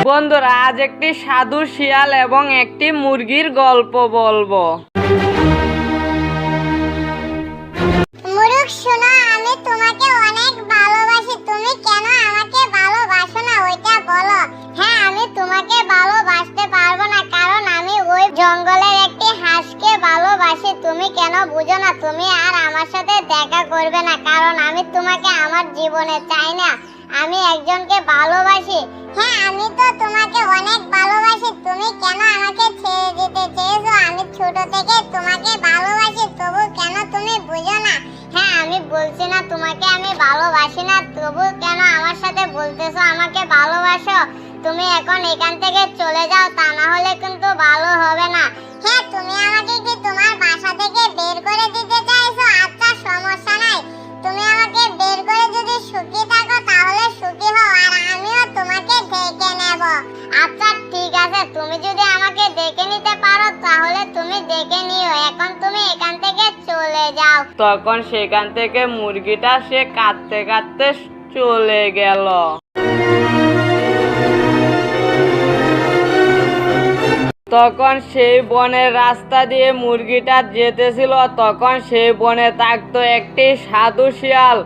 বন্ধুরা, আজ একটি সাধু শিয়াল এবং একটি মুরগির গল্প বলবো। মুরুখ শোনো, আমি তোমাকে অনেক ভালোবাসি। তুমি কেন আমাকে ভালোবাসো না ওইটা বলো। হ্যাঁ, আমি তোমাকে ভালোবাসতে পারবো না, কারণ আমি ওই জঙ্গলের একটি হাঁসকে ভালোবাসি। তুমি কেন বুঝো না? তুমি আর আমার সাথে দেখা করবে না, কারণ আমি তোমাকে আমার জীবনে চাই না। আমি একজনকে ভালোবাসি। হ্যাঁ, আমি তো তোমাকে অনেক ভালোবাসি। তুমি কেন আমাকে ছেড়ে দিতে চেয়েছো? আমি ছোট থেকে তোমাকে ভালোবাসি, তবু কেন তুমি বুঝো না? হ্যাঁ, আমি বলছি না তোমাকে আমি ভালোবাসি না, তবু কেন আমার সাথে বলতেছো আমাকে ভালোবাসো? তুমি এখন এখান থেকে চলে যাও, তা না হলে কিন্তু ভালো হবে না। হ্যাঁ, তুমি আমাকে কি তোমার বাসা থেকে বের করে দিতে চাইছো? আচ্ছা, সমস্যা নাই। তুমি আমাকে বের করে যদি সুখী থাকো তাহলে সুখী হও, আর আমিও তোমাকে ডেকে নেব। আচ্ছা ঠিক আছে, তুমি যদি আমাকে ডেকে নিতে পারো তাহলে তুমি ডেকে নিও। এখন তুমি এখান থেকে চলে যাও। তখন সেখান থেকে মুরগিটা সে কাঁদতে কাঁদতে চলে গেল। তখন সেই বনের রাস্তা দিয়ে মুরগিটা যেতেছিল, তখন সেই বনে থাকতো একটি সাধু শিয়াল।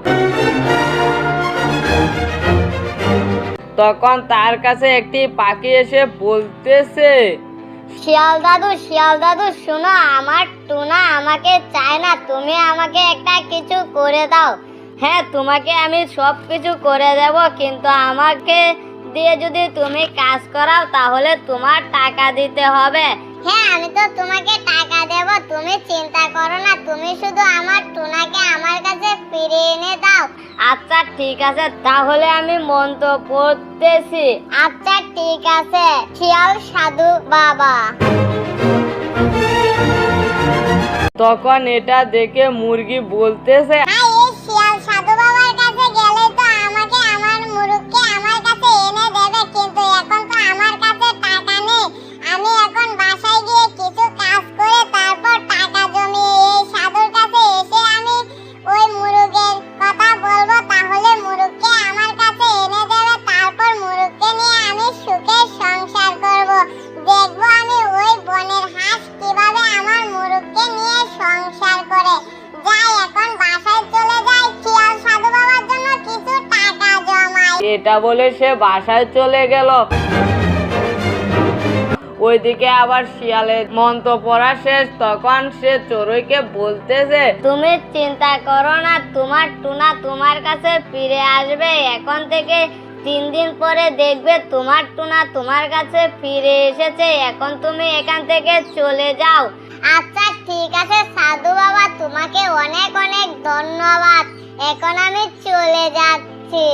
তখন তার কাছে একটি পাখি এসে বলতেছে, শিয়াল দাদু শোনো, আমার টুনা আমাকে চায় না, তুমি আমাকে একটা কিছু করে দাও। হ্যাঁ, তোমাকে আমি সব কিছু করে দেব, কিন্তু আমাকে দিয়ে যদি তুমি কাজ করাও তাহলে তোমার টাকা দিতে হবে। হ্যাঁ, আমি তো তোমাকে টাকা দেব, তুমি চিন্তা করো না। তুমি শুধু আমার টুনাকে আমার কাছে ফিরিয়ে এনে দাও। আচ্ছা ঠিক আছে, তাহলে আমি মন্ত্র পড়তেছি। আচ্ছা ঠিক আছে, শিয়াল সাধু বাবা। তখন এটা দেখে মুরগি বলতেছে, এই শিয়াল সাধু বাবার কাছে গেলে তো আমাকে আমার মুরুখকে আমার কাছে এনে দেবে, কিন্তু এখন তো আমার কাছে টাকা নেই। আমি এখন বাসায় গিয়ে কিছু কাজ করে তারপর টাকা জমিয়ে এই সাধুর কাছে এসে আমি ওই মুরুগের কথা বলবো, তাহলে মুরুখকে আমার কাছে এনে দেবে। তারপর মুরুখকে নিয়ে আমি সুখে সংসার করব। দেখবো আমি ওই বনের হাঁস কিভাবে আমার মুরুখকে নিয়ে সংসার করে। যাই, এখন বাসায় চলে যাই, শিয়াল সাধু বাবার জন্য কিছু টাকা জমাই। এটা বলে সে বাসায় চলে গেল। ওইদিকে আবার শিয়ালের মন্ত্র পড়া শেষ। তখন সে চড়ুইকে বলতেছে, তুমি চিন্তা করো না, তোমার টুনা তোমার কাছে ফিরে আসবে। এখন থেকে 3 দিন পরে দেখবে তোমার টুনা তোমার কাছে ফিরে এসেছে। এখন তুমি এখান থেকে চলে যাও। আচ্ছা ঠিক আছে সাধু বাবা, তোমাকে অনেক অনেক ধন্যবাদ। এখন আমি চলে যাচ্ছি।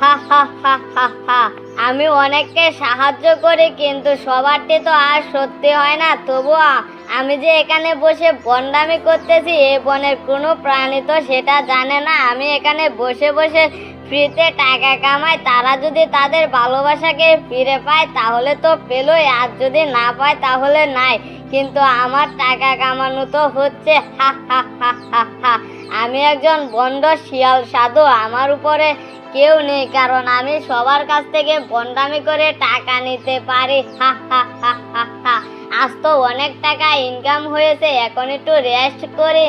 হা হা হা হা হা। আমি অনেককে সাহায্য করি, কিন্তু সবারটি তো আর সত্যি হয় না। তবুও আমি যে এখানে বসে বন্ডামি করতেছি, এই বনের কোনো প্রাণী তো সেটা জানে না। আমি এখানে বসে বসে ফ্রিতে টাকা কামাই। তারা যদি তাদের ভালোবাসাকে ফিরে পায় তাহলে তো পেলোই, আর যদি না পায় তাহলে নাই। কিন্তু আমার টাকা কামানো তো হচ্ছে। হা হা হা হা হা। আমি একজন বন্ড শিয়াল সাধু, আমার উপরে কেউ নেই, কারণ আমি সবার কাছ থেকে বন্ডামি করে টাকা নিতে পারি। হা হা হা হা হা। আজ তো অনেক টাকা ইনকাম হয়েছে, এখন একটু রেস্ট করি,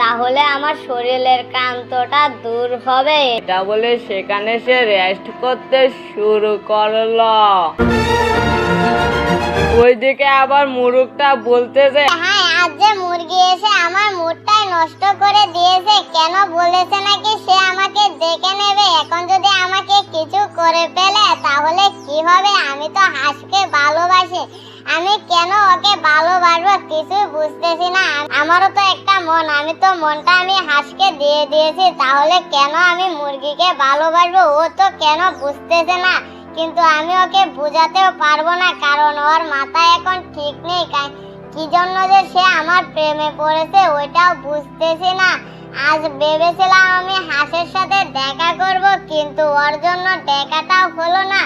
তাহলে আমার শরীরের ক্লান্তটা দূর হবে। এটা বলে সেখানে সে রেস্ট করতে শুরু করলো। ওইদিকে আবার মুরুখটা বলতেছে, হ্যাঁ, আজ যে মুরগি এসে আমার মুডটাই নষ্ট করে দিয়েছে। কেন বলেছে নাকি সে আমাকে দেখে নেবে। এখন যদি আমাকে কিছু করে ফেলে তাহলে কি হবে? আমি তো হাঁসকে ভালোবাসি, আমি কেন ওকে ভালোবাসবো কিছু বুঝতেছি না। আমারও তো একটা মন, আমি তো মনটা আমি হাঁসকে দিয়ে দিয়েছি, তাহলে কেন আমি মুরগিকে ভালোবাসবো? ও তো কেন বুঝতেছে না, কিন্তু আমি ওকে বোঝাতেও পারবো না, কারণ ওর মাথায় এখন ঠিক নেই। কি জন্য যে সে আমার প্রেমে পড়েছে ওইটাও বুঝতেছি না। আজ ভেবেছিলাম আমি হাঁসের সাথে দেখা করব, কিন্তু ওর জন্য দেখাটাও হলো না।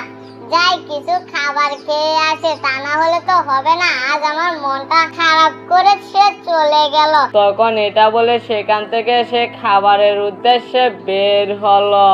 যাই কিছু খাবার খেয়ে আসে, তা না হলে তো হবে না। আজ আমার মনটা খারাপ করে সে চলে গেল। তখন এটা বলে সেখান থেকে সে খাবারের উদ্দেশ্যে বের হলো।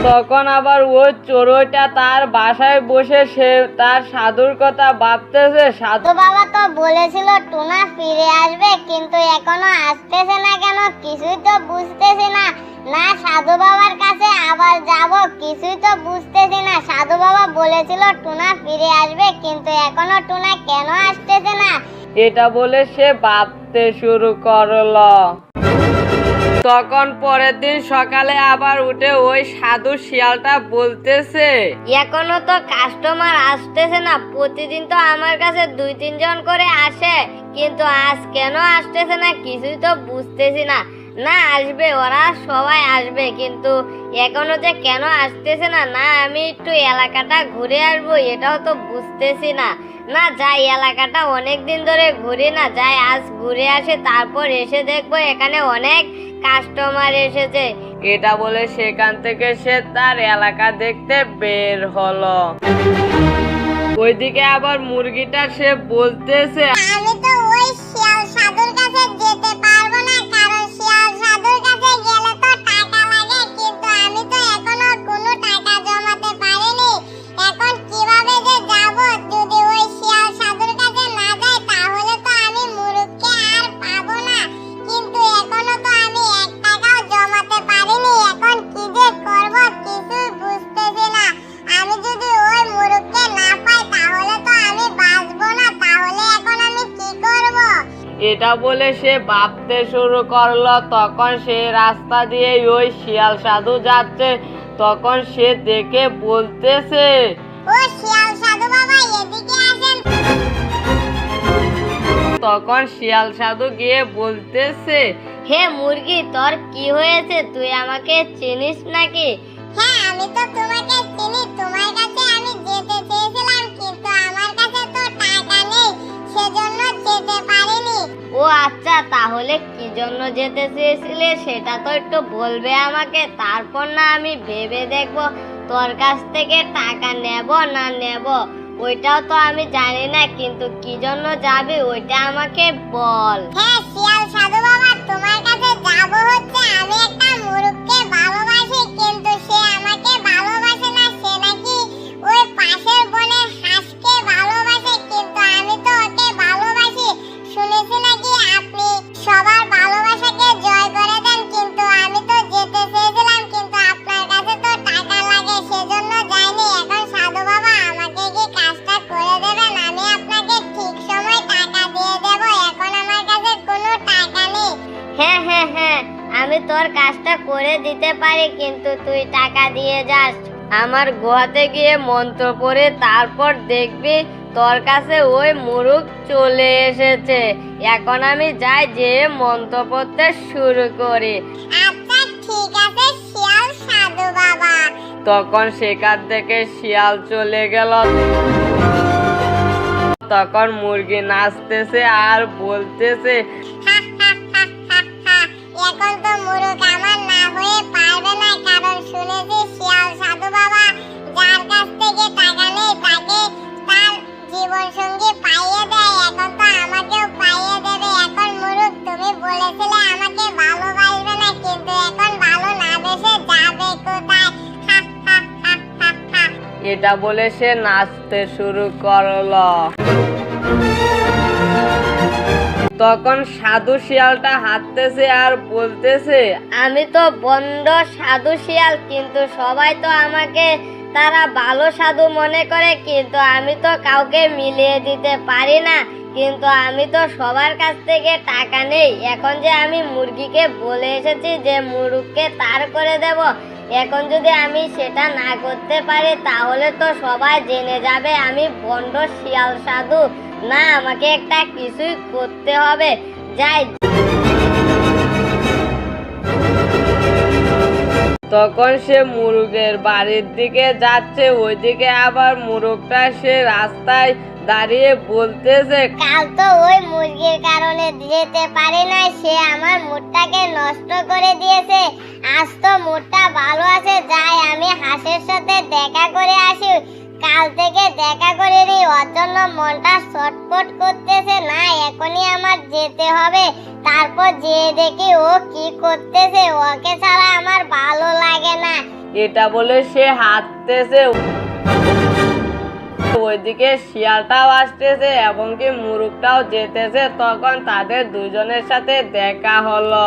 তখন আবার ওই চড়ুইটা তার বাসায় বসে সে তার সাধুর কথা ভাবতেছে। সাধু বাবা তো বলেছিল টুনা ফিরে আসবে, কিন্তু এখনো আসতেছে না কেন কিছুই তো বুঝতেছি না। না সাধু বাবার কাছে আবার যাব, কিছুই তো বুঝতেছি না। সাধু বাবা বলেছিল টুনা ফিরে আসবে, কিন্তু এখনো টুনা কেন আসতেছে না। এটা বলে সে ভাবতে শুরু করলো। তখন পরের দিন সকালে আবার উঠে ওই সাধু শিয়ালটা বলতেছে, এখনো তো কাস্টমার আসতেছে না। প্রতিদিন তো আমার কাছে 2-3 জন করে আসে, কিন্তু আজ কেন আসতেছে না কিছুই তো বুঝতেছি না। না আসবে, ওরা সবাই আসবে, কিন্তু এখনো যে কেন আসতেছে না। না আমি একটু এলাকাটা ঘুরে আসবো, এটাও তো বুঝতেছি না। না যাই, এলাকাটা অনেক দিন ধরে ঘুরি না, যাই আজ ঘুরে আসে, তারপর এসে দেখবো এখানে অনেক কাস্টমার এসেছে। এটা বলে সেখান থেকে সে তার এলাকা দেখতে বের হলো। ওইদিকে আবার মুরগিটা সে বলতেছে, আমি তো ওই শিয়াল সাধুর কাছে যেতে পারবো না, কারণ শিয়াল সাধুর কাছে গেলে তো টাকা লাগে, কিন্তু আমি তো এখনো কোনো টাকা জমাতে পারিনি। এখন কিভাবে যে যাব? যদি ওই শিয়াল সাধুর কাছে না যাই তাহলে তো আমি মুরুগকে আর পাবো না, কিন্তু এখনো তো আমি 1 টাকাও জমাতে পারিনি। এখন কি যে করব কিছুই বুঝতেছি না। আমি যদি ওই মুরুগকে না পাই তাহলে তো আমি বাঁচবো না, তাহলে এখন আমি কি করব? এটা বলে সে ভাবতে শুরু করলো। তখন সে রাস্তা দিয়ে ওই শিয়াল সাধু যাচ্ছে। তখন সে দেখে বলতেছে, ও শিয়াল সাধু বাবা এদিকে আসেন। তখন শিয়াল সাধু গিয়ে বলতেছে, হে মুরগি, তোর কি হয়েছে? তুই আমাকে চিনিস নাকি? হ্যাঁ আমি তো তোমাকে চিনি, তোমার কাছে আমি যেতে চেয়েছিলাম, কিন্তু আমার কাছে তো টাকা নেই, সেজন্য যেতে পারিনি। ও আচ্ছা, তাহলে কি জন্য যেতে চেয়েছিলে সেটা তো একটু বলবে আমাকে, তারপর না আমি ভেবে দেখবো তোর কাছ থেকে টাকা নেব না নেব। ওইটাও তো আমি জানি না, কিন্তু কি জন্য যাবি ওইটা আমাকে বল। হ্যাঁ শিয়াল সাধু বাবা, তোমার কাছে যাব হচ্ছে আমি একটা মুরুগকে ভালোবাসি, কিন্তু সে আমাকে ভালোবাসে না। সে নাকি ওই পাশের বনের হাঁসকে ভালোবাসে, কিন্তু আমি তো ওকে ভালোবাসি। শুনেছি নাকি আপনি সবার ভালোবাসাকে জয় করে দেন, কিন্তু আমি তো যেতে চেয়েছিলাম, কিন্তু আপনার কাছে তো টাকা লাগে, সেজন্য যাইনি। এখন সাধু বাবা আমাকে কি কাজটা করে দেবেন? আমি আপনাকে ঠিক সময় টাকা দিয়ে দেব। এখন আমার কাছে কোনো টাকা নেই। হ্যাঁ হ্যাঁ হ্যাঁ, আমি তোর কাজটা করে দিতে পারি, কিন্তু তুই টাকা দিয়ে যাস। আমার গুহাতে গিয়ে মন্ত্র পড়ে তারপর দেখবি তোর কাছে ওই মুরুগ চলে এসেছে। এখন আমি যাই, যে মন্ত্র পড়তে শুরু করি। আচ্ছা ঠিক আছে শিয়াল সাধু বাবা। তখন সেখান থেকে শিয়াল চলে গেল। তখন মুরগি নাচতেছে আর বলতেছে, হা, হা, হা, হা, হা। এখন তো মুরুগ আমার না হয়ে পারবে না, কারণ শুনেছি শিয়াল সাধু বাবা যার কাছ থেকে টাকা নেই তাকে তার জীবন সঙ্গী পাইয়ে দেয়। এখন তো আমাকেও পাইয়ে দেবে। এখন মুরুগ তুমি বলেছিলে আমাকে ভালোবাসবে না, কিন্তু এখন ভালো না বেসে যাবে কোথায়? হা, হা, হা, হা, হা। এটা বলে সে নাচতে শুরু করলো। তখন সাধু শিয়ালটা হাঁটতেছে আর বলতেছে, আমি তো বন্ড সাধু শিয়াল, কিন্তু সবাই তো আমাকে তারা ভালো সাধু মনে করে, কিন্তু আমি তো কাউকে মিলিয়ে দিতে পারি না, কিন্তু আমি তো সবার কাছ থেকে টাকা নেই। এখন যে আমি মুরগিকে বলে এসেছি যে মুরগকে তার করে দেব, এখন যদি আমি সেটা না করতে পারি তাহলে তো সবাই জেনে যাবে আমি বন্ড শিয়াল সাধু। না, আমাকে একটা কিছুই করতে হবে। যাই। তখন সে মুরগের বাড়ির দিকে যাচ্ছে। ওইদিকে আবার মুরগটা সে রাস্তায় দাঁড়িয়ে বলতেছে, কাল তো ওই মুরগির কারণে যেতে পারি না, সে আমার মুডটাকে নষ্ট করে দিয়েছে। আজ তো মুডটা ভালো আছে, যাই আমি হাঁসের সাথে দেখা করে আসি। কাল থেকে দেখা করে নি, ওর জন্য মনটা ছটফট করতেছে। না, এখনই আমার যেতে হবে। তারপর যে দেখি ও কি করতেছে, ওকে ছাড়া আমার ভালো লাগে না। এটা বলে সে হাঁটতেছে। ওইদিকে শিয়ালটাও আসতেছে এবং কি মুরগটাও যেতেছে। তখন তাদের দুজনের সাথে দেখা হলো।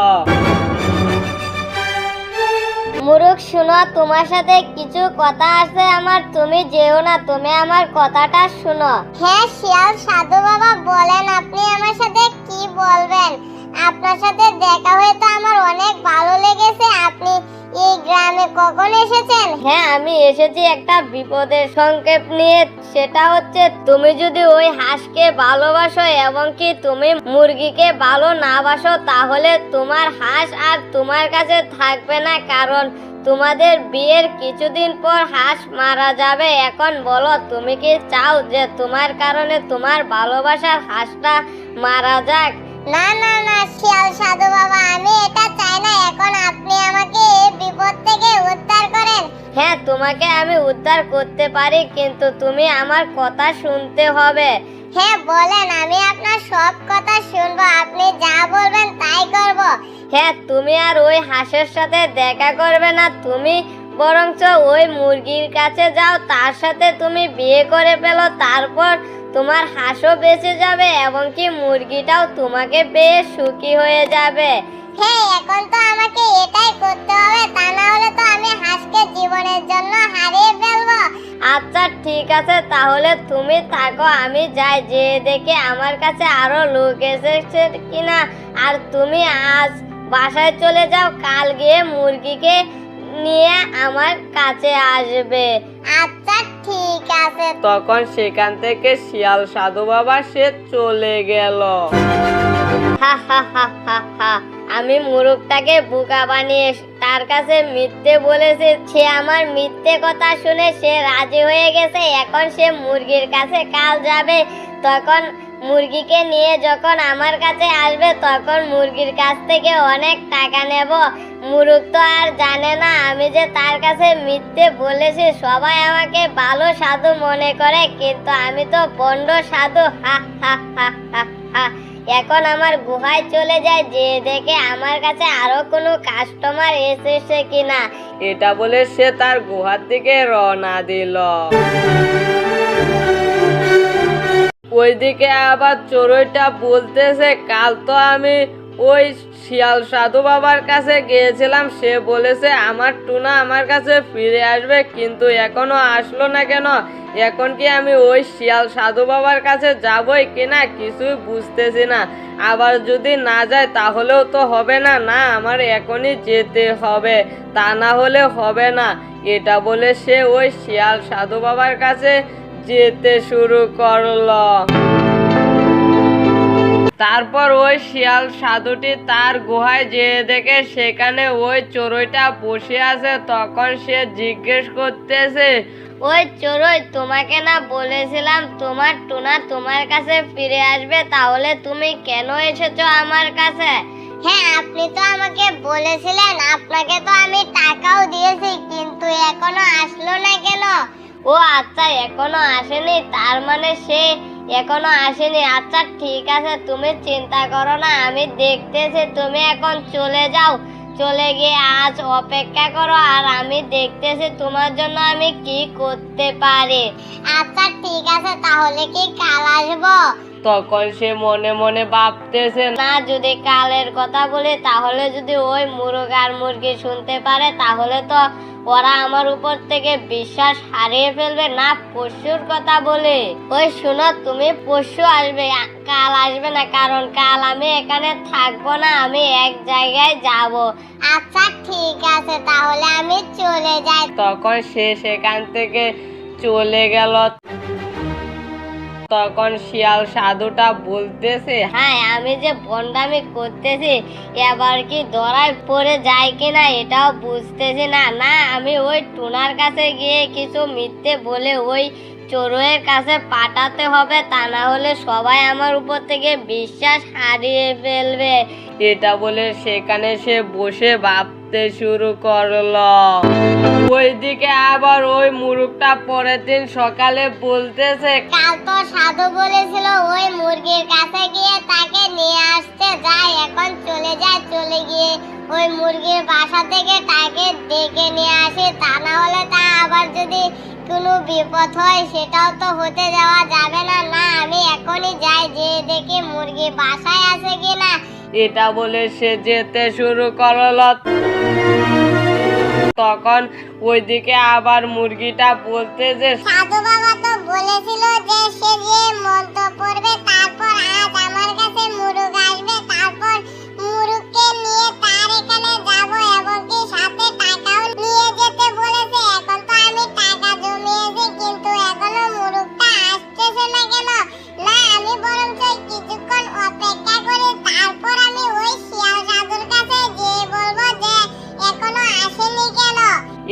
মুরুখ, শুনো, তোমার সাথে কিছু কথা আছে আমার। তুমি যেও না, তুমি আমার কথাটা শুনো। হ্যাঁ শিয়াল সাধু বাবা, বলেন আপনি আমার সাথে কি বলবেন। আপনার সাথে দেখা হয়ে তো আমার অনেক ভালো লেগেছে। আপনি এই গ্রামে কখন এসেছেন? হ্যাঁ, আমি এসেছি একটা বিপদের সংকেত নিয়ে। সেটা হচ্ছে, তুমি যদি ওই হাঁসকে ভালোবাসো এবং কি তুমি মুরগিকে ভালো না বাসো, তাহলে তোমার হাঁস আর তোমার কাছে থাকবে না। কারণ তোমাদের বিয়ের কিছুদিন পর হাঁস মারা যাবে। এখন বলো, তুমি কি চাও যে তোমার কারণে তোমার ভালোবাসার হাঁসটা মারা যাক? না না না শিয়াল সাধু বাবা, আমি এটা চাই না। এখন আপনি আমাকে এই বিপদ থেকে উদ্ধার করেন। হ্যাঁ, তোমাকে আমি উদ্ধার করতে পারি, কিন্তু তুমি আমার কথা শুনতে হবে। হ্যাঁ বলেন, আমি আপনার সব কথা শুনবো। আপনি যা বলবেন তাই করব। হ্যাঁ, তুমি আর ওই হাঁসের সাথে দেখা করবে না। তুমি বরঞ্চ ওই মুরগির কাছে যাও, তার সাথে তুমি বিয়ে করে ফেলো। তারপর তোমার হাঁসও বেঁচে যাবে এবং কি মুরগিটাও তোমাকে পেয়ে সুখী হয়ে যাবে। হ্যাঁ, এখন তো আমাকে এটাই করতে হবে, তা না হলে তো আমি হাঁসকে জীবনের জন্য হারিয়ে ফেলবো। আচ্ছা ঠিক আছে, তাহলে তুমি থাকো, আমি যাই, যে দেখে আমার কাছে আরো লোক এসেছে কিনা। আর তুমি আজ বাসায় চলে যাও, কাল গিয়ে মুরগিকে নিয়ে আমার কাছে আসবে। আচ্ছা ঠিক আছে। তখন সেখান থেকে শিয়াল সাধু বাবা সে চলে গেল। হা হা হা হা হা, আমি মুরগটাকে বোকা বানিয়ে তার কাছে মিথ্যে বলেছে। সে আমার মিথ্যে কথা শুনে সে রাজি হয়ে গেছে। এখন সে মুরগির কাছে কাল যাবে। তখন মুরগিকে নিয়ে যখন আমার কাছে আসবে, তখন মুরগির কাছ থেকে অনেক টাকা নেব। মুরগ তো আর জানে না আমি যে তার কাছে মিথ্যে বলেছি। সবাই আমাকে ভালো সাধু মনে করে, কিন্তু আমি তো বন্ড সাধু। হা হা হা হা হা। এখন আমার গুহায় চলে যায়, যে দেখে আমার কাছে আরো কোনো কাস্টমার এসেছে কিনা। এটা বলে সে তার গুহার দিকে রওনা দিল। ওইদিকে আবার চড়ুইটা বলতেছে, কাল তো আমি ওই শিয়াল সাধু বাবার কাছে গিয়েছিলাম। সে বলেছে আমার টুনা আমার কাছে ফিরে আসবে, কিন্তু এখনো আসলো না কেন? এখন কি আমি ওই শিয়াল সাধু বাবার কাছে যাবই কিনা কিছুই বুঝতেছি না। আবার যদি না যায় তাহলেও তো হবে না। না, আমার এখনই যেতে হবে, তা না হলে হবে না। এটা বলে সে ওই শিয়াল সাধু বাবার কাছে যেতে শুরু করলো। তারপর ওই শিয়াল সাধুটি তার গুহায় যেয়ে দেখে সেখানে ওই চড়ুইটা বসে আছে। তখন সে জিজ্ঞেস করতেছে, ওই চড়ুই, তোমাকে না বলেছিলাম তোমার টুনা তোমার কাছে ফিরে আসবে? তাহলে তুমি কেন এসেছো আমার কাছে? হ্যাঁ, আপনি তো আমাকে বলেছিলেন, আপনাকে তো আমি টাকাও দিয়েছি, কিন্তু এখনো আসলো না কেন? ও আচ্ছা, এখনো আসেনি, তার মানে সে এখনো আসেনি। আচ্ছা ঠিক আছে, তুমি চিন্তা করো না, আমি দেখতেছি। তুমি এখন চলে যাও, চলে গিয়ে আজ অপেক্ষা করো, আর আমি দেখতেছি তোমার জন্য আমি কি করতে পারি। আচ্ছা ঠিক আছে, তাহলে কি কাল আসবো? তখন সে মনে মনে ভাবতেছে, না, যদি কালের কথা বলি, তাহলে যদি ওই মুরগ আর মুরগি শুনতে পারে, তাহলে তো ওরা আমার উপর থেকে বিশ্বাস হারিয়ে ফেলবে। না, পরশুর কথা বলে। ওই শোনো, তুমি পরশু আসবে, কাল আসবে না, কারণ কাল আমি এখানে থাকবো না, আমি এক জায়গায় যাব। আচ্ছা ঠিক আছে, তাহলে আমি চলে যাই। তখন সে সেখান থেকে চলে গেল। তখন শিয়াল সাধুটা বলতেছে, হ্যাঁ, আমি যে বন্ডামি করতেছি, এবার কি ধরায় পড়ে যায় কিনা এটাও বুঝতেছি না। না, আমি ওই টুনার কাছে গিয়ে কিছু মিথ্যে বলে ওই চোরের কাছে পাঠাতে হবে, তা না হলে সবাই আমার উপর থেকে বিশ্বাস হারিয়ে ফেলবে। এটা বলে সেখানে সে বসে ভাবতে শুরু করলো। ওইদিকে আবার ওই মুরগটা পরের দিন সকালে বলতেছে, কাল তো সাধু বলেছিল ওই মুরগির কাছে গিয়ে তাকে নিয়ে আসতে, যাই এখন চলে যায়, চলে গিয়ে ওই মুরগির বাসা থেকে তাকে ডেকে নিয়ে আসে, তা না হলে তা আবার যদি কোনো বিপদ হয় সেটাও তো হতে দেওয়া যাবে না। না, আমি এখনই যাই, যে দেখি মুরগি বাসায় আছে কিনা। এটা বলে সে যেতে শুরু করলো। তখন ওইদিকে আবার মুরগিটা বলতেছে, সাধু বাবা তো বলেছিল যে সে যে মন্ত্র পড়বে তারপর আজ আমার কাছে মুরগ আসবে, তারপর মুরগকে নিয়ে তার এখানে যাব এবং কি সাথে টাকাও নিয়ে যেতে বলেছে। এখন তো আমি টাকা জমিয়েছি কিন্তু এখনো মুরগটা আসতেছে না কেন? না, আমি বরঞ্চ কিছুক্ষণ অপেক্ষা করি, তারপর আমি ওই শিয়াল সাধুর কাছে গিয়ে বলবো যে এখনো আসেনি কেন।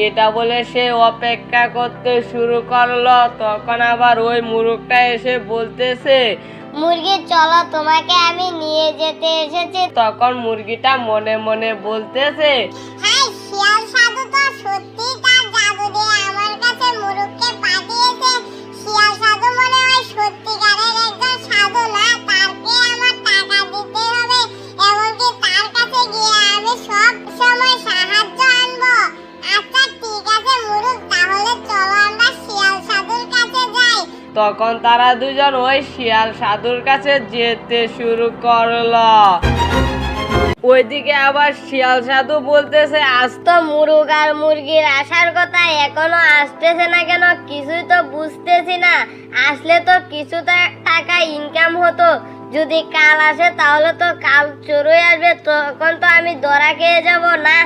এটা বলে সে অপেক্ষা করতে শুরু করলো। তখন আবার ওই মুরগটা এসে বলতেছে, মুরগি চলো, তোমাকে আমি নিয়ে যেতে এসেছি। তখন মুরগিটা মনে মনে বলতেছে, হাই, শিয়াল সাধু তো সত্যি তার জাদু দিয়ে আমার কাছে মুরগকে পাঠিয়েছে। শিয়াল সাধু মনে হয় সত্যিকারের একজন সাধু, না তারকে আমার টাকা দিতে হবে এমনকি তার কাছে গিয়ে আমি সব সময় সাহায্য আনবো। আচ্ছা ঠিক আছে মুরগ, তাহলে চলো আমরা শিয়াল সাধুর কাছে যাই। তখন তারা দুজন ওই শিয়াল সাধুর কাছে যেতে শুরু করলো। ওইদিকে আবার শিয়াল সাধু বলতেছে, আজ তো মুরগ আর মুরগির আসার কথা, এখনো আসতেছে না কেন কিছুই তো বুঝতেছি না। আসলে তো কিছু টাকা ইনকাম হতো, যদি কাল আসে তাহলে তো কাল চোরই আসবে, তখন তো আমি ধরা খেয়ে যাব। না,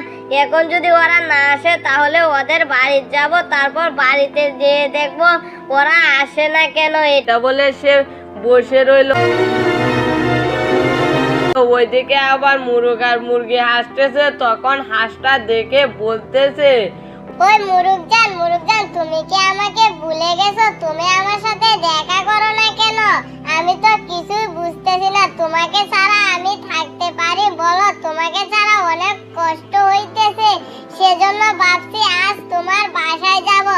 এখন যদি ওরা না আসে তাহলে ওদের বাড়ি যাব, তারপর বাড়িতে যেয়ে দেখবো ওরা আসে না কেন। এটা বলে সে বসে রইল। ওইদিকে আবার মুরগ আর মুরগি হাসতেছে। তখন হাঁসটা দেখে বলতেছে, ওই মুরুগজান, তুমি কি আমাকে ভুলে গেছো? তুমি আমার সাথে দেখা করো না কেন? আমি তো কিছুই বুঝতেছি না, তোমাকে ছাড়া আমি থাকতে পারি বলো? তোমাকে ছাড়া অনেক কষ্ট হইতেছে, সেজন্য ভাবছি আজ তোমার বাসায় যাব।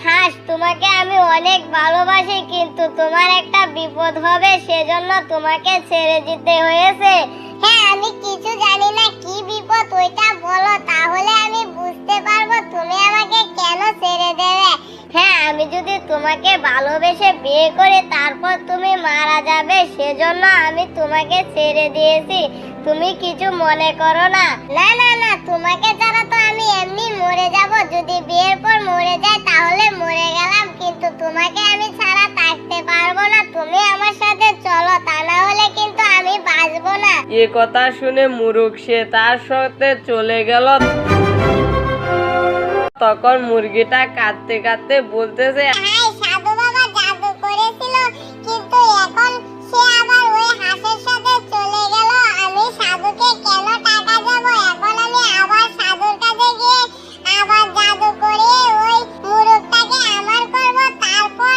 হাঁস, তোমাকে আমি অনেক ভালোবাসি, কিন্তু তোমার একটা বিপদ হবে, সেজন্য তোমাকে ছেড়ে দিতে হয়েছে। হ্যাঁ, আমি কিছু জানি না, কি বিপদ ওইটা বলো, তাহলে আমি বুঝতে পারবো তুমি আমাকে কেন ছেড়ে দেবে। হ্যাঁ, আমি যদি তোমাকে ভালোবেসে বিয়ে করি তারপর তুমি মারা যাবে, সেজন্য আমি তোমাকে ছেড়ে দিয়েছি, তুমি কিছু মনে করো না। না না না, তোমাকে ছাড়া তো আমি এমনি মরে যাব, যদি বিয়ের পর মরে যাই তাহলে মরে গেলাম, কিন্তু তোমাকে আমি ছাড়া থাকতে পারবো না। তুমি আমার সাথে চলো, তা না হলে কিন্তু আমি বাঁচবো না। এ কথা শুনে মুরগ সে তার সাথে চলে গেল। তখন মুরগিটা কাঁদতে কাঁদতে বলতেছে, হাই, সাধু বাবা জাদু করেছিল, কিন্তু এখন সে আবার ওই হাঁসের সাথে চলে গেল। আমি সাধুকে কেন টাকা দেব? এখন আমি আবার সাধুর কাছে গিয়ে আবার জাদু করে ওই মুরগটাকে আমার করব, তারপর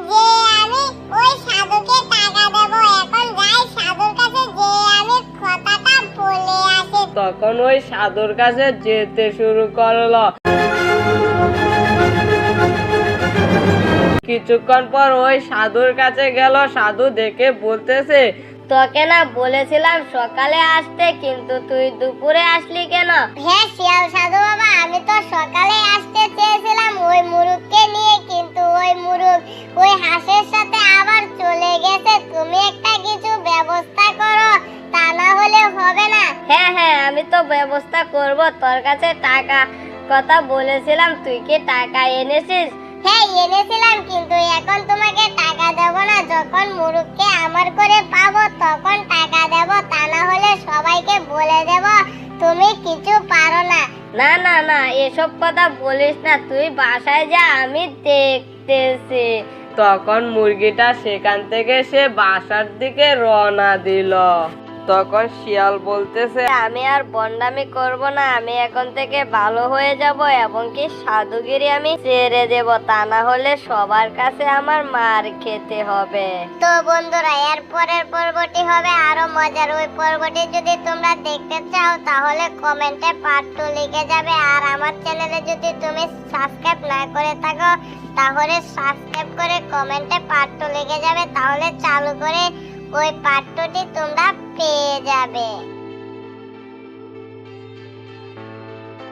যে আমি ওই সাধুকে টাকা দেব। এখন যাই সাধুর কাছে, যে আমি কথাটা বলে আসি। তখন ওই সাধুর কাছে যেতে শুরু করলো। কিছুক্ষণ পর ওই সাধুর কাছে গেল। সাধু দেখে বলতেছে, তোকে না বলেছিলাম সকালে আসতে, কিন্তু তুই দুপুরে আসলি কেন? হ্যাঁ শিয়াল সাধু বাবা, আমি তো সকালে আসতে চেয়েছিলাম ওই মুরগকে নিয়ে, কিন্তু ওই মুরগ ওই হাঁসের সাথে আবার চলে গেছে। তুমি একটা কিছু ব্যবস্থা করো, তা না হলে হবে না। হ্যাঁ হ্যাঁ, আমি তো ব্যবস্থা করব। তোর কাছে টাকা কথা বলেছিলাম, তুই কি টাকা এনেছিস? হ্যাঁ এনেছিলাম, কিন্তু এখন তোমাকে টাকা দেব না, যখন মুরগকে আমার করে পাবো তখন টাকা দেব, তা না হলে সবাইকে বলে দেব তুমি কিছু পারো না। না না না, এসব কথা বলিস না, তুই বাসায় যা, আমি দেখতেছি। তখন মুরগিটা সেখান থেকে সে বাসার দিকে রওনা দিল। তখন শিয়াল বলতেছে, আমি আর বন্ডামি করব না, আমি এখন থেকে ভালো হয়ে যাব এবং কি সাধুগিরি আমি ছেড়ে দেব, তা না হলে সবার কাছে আমার মার খেতে হবে। তো বন্ধুরা, এর পরের পর্বটি হবে আরো মজার। ওই পর্বটি যদি তোমরা দেখতে চাও তাহলে কমেন্টে পার্ট 2 লিখে যাবে। আর আমার চ্যানেলে যদি তুমি সাবস্ক্রাইব না করে থাকো তাহলে সাবস্ক্রাইব করে কমেন্টে পার্ট 2 লিখে যাবে, তাহলে চালু করে ওই পার্ট 2টি তোমরা পেয়ে যাবে।